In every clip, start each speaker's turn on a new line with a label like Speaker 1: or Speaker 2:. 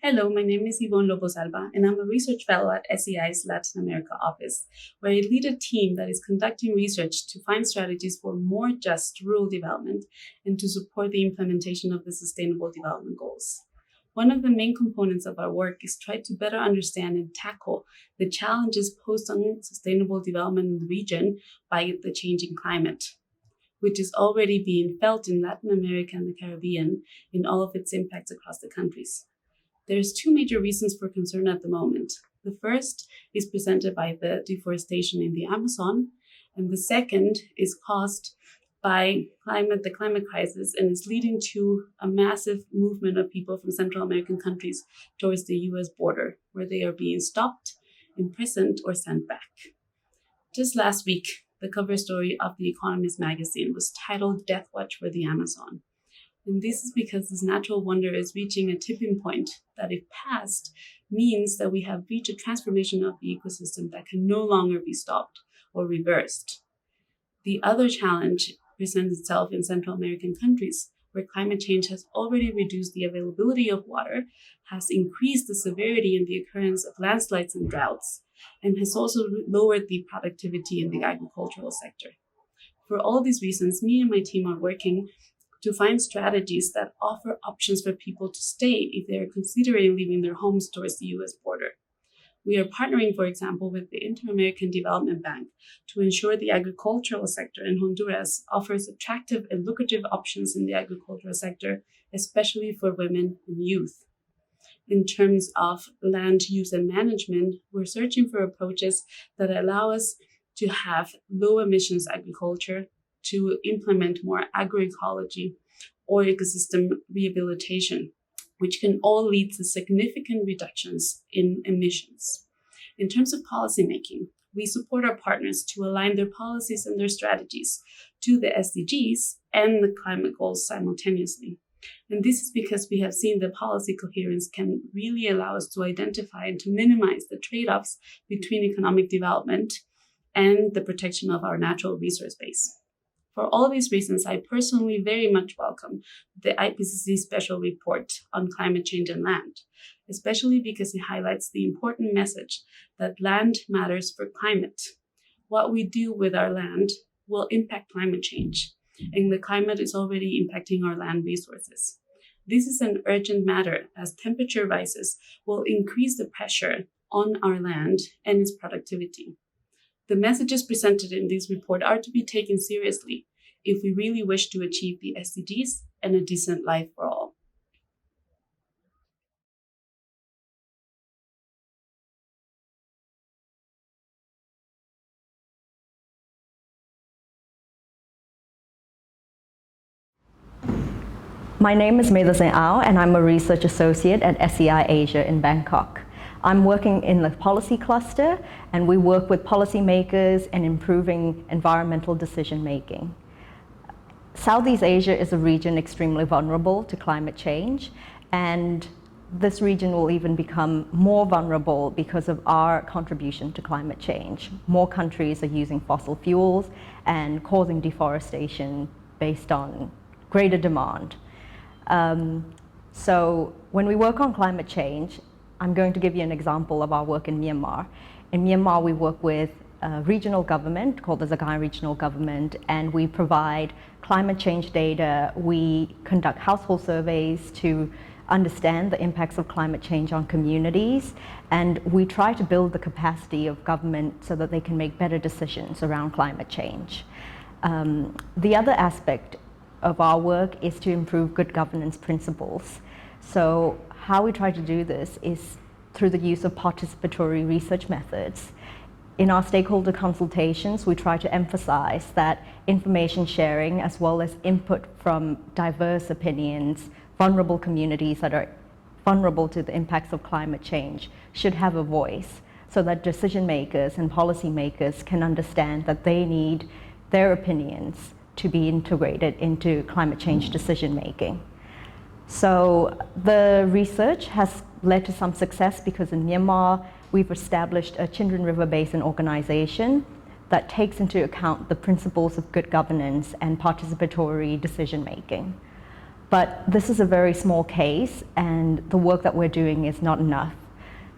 Speaker 1: Hello, my name is Ivonne Lobos Alba, and I'm a research fellow at SEI's Latin America office, where I lead a team that is conducting research to find strategies for more just rural development and to support the implementation of the Sustainable Development Goals. One of the main components of our work is try to better understand and tackle the challenges posed on sustainable development in the region by the changing climate, which is already being felt in Latin America and the Caribbean in all of its impacts across the countries. There's two major reasons for concern at the moment. The first is presented by the deforestation in the Amazon, and the second is caused by the climate crisis, and is leading to a massive movement of people from Central American countries towards the US border, where they are being stopped, imprisoned, or sent back. Just last week, the cover story of The Economist magazine was titled Death Watch for the Amazon. And this is because this natural wonder is reaching a tipping point that, if passed, means that we have reached a transformation of the ecosystem that can no longer be stopped or reversed. The other challenge presents itself in Central American countries, where climate change has already reduced the availability of water, has increased the severity and the occurrence of landslides and droughts, and has also lowered the productivity in the agricultural sector. For all these reasons, me and my team are working to find strategies that offer options for people to stay if they are considering leaving their homes towards the US border. We are partnering, for example, with the Inter-American Development Bank to ensure the agricultural sector in Honduras offers attractive and lucrative options in the agricultural sector, especially for women and youth. In terms of land use and management, we're searching for approaches that allow us to have low emissions agriculture, to implement more agroecology or ecosystem rehabilitation, which can all lead to significant reductions in emissions. In terms of policymaking, we support our partners to align their policies and their strategies to the SDGs and the climate goals simultaneously. And this is because we have seen that policy coherence can really allow us to identify and to minimize the trade-offs between economic development and the protection of our natural resource base. For all these reasons, I personally very much welcome the IPCC special report on climate change and land, especially because it highlights the important message that land matters for climate. What we do with our land will impact climate change, and the climate is already impacting our land resources. This is an urgent matter, as temperature rises will increase the pressure on our land and its productivity. The messages presented in this report are to be taken seriously if we really wish to achieve the SDGs and a decent life for all.
Speaker 2: My name is Thazin, and I'm a research associate at SEI Asia in Bangkok. I'm working in the policy cluster, and we work with policymakers in improving environmental decision making. Southeast Asia is a region extremely vulnerable to climate change, and this region will even become more vulnerable because of our contribution to climate change. More countries are using fossil fuels and causing deforestation based on greater demand. So when we work on climate change, I'm going to give you an example of our work in Myanmar. In Myanmar, we work with a regional government called the Sagaing Regional Government, and we provide climate change data. We conduct household surveys to understand the impacts of climate change on communities, and we try to build the capacity of government so that they can make better decisions around climate change. The other aspect of our work is to improve good governance principles. So how we try to do this is through the use of participatory research methods. In our stakeholder consultations, we try to emphasize that information sharing, as well as input from diverse opinions, vulnerable communities that are vulnerable to the impacts of climate change, should have a voice, so that decision makers and policy makers can understand that they need their opinions to be integrated into climate change decision making. So the research has led to some success because in Myanmar, we've established a Children River Basin organization that takes into account the principles of good governance and participatory decision making. But this is a very small case, and the work that we're doing is not enough.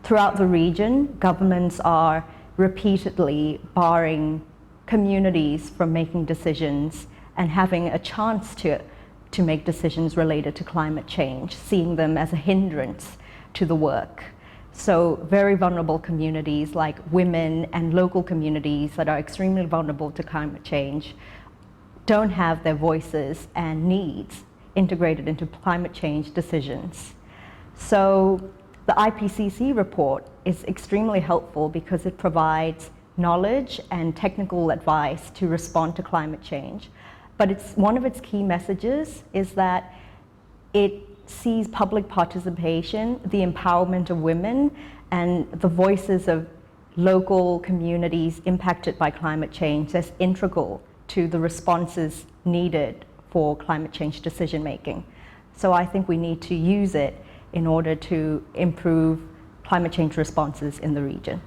Speaker 2: Throughout the region, governments are repeatedly barring communities from making decisions and having a chance to make decisions related to climate change, seeing them as a hindrance to the work. So very vulnerable communities like women and local communities that are extremely vulnerable to climate change don't have their voices and needs integrated into climate change decisions. So the IPCC report is extremely helpful because it provides knowledge and technical advice to respond to climate change. But one of its key messages is that it sees public participation, the empowerment of women, and the voices of local communities impacted by climate change as integral to the responses needed for climate change decision making. So I think we need to use it in order to improve climate change responses in the region.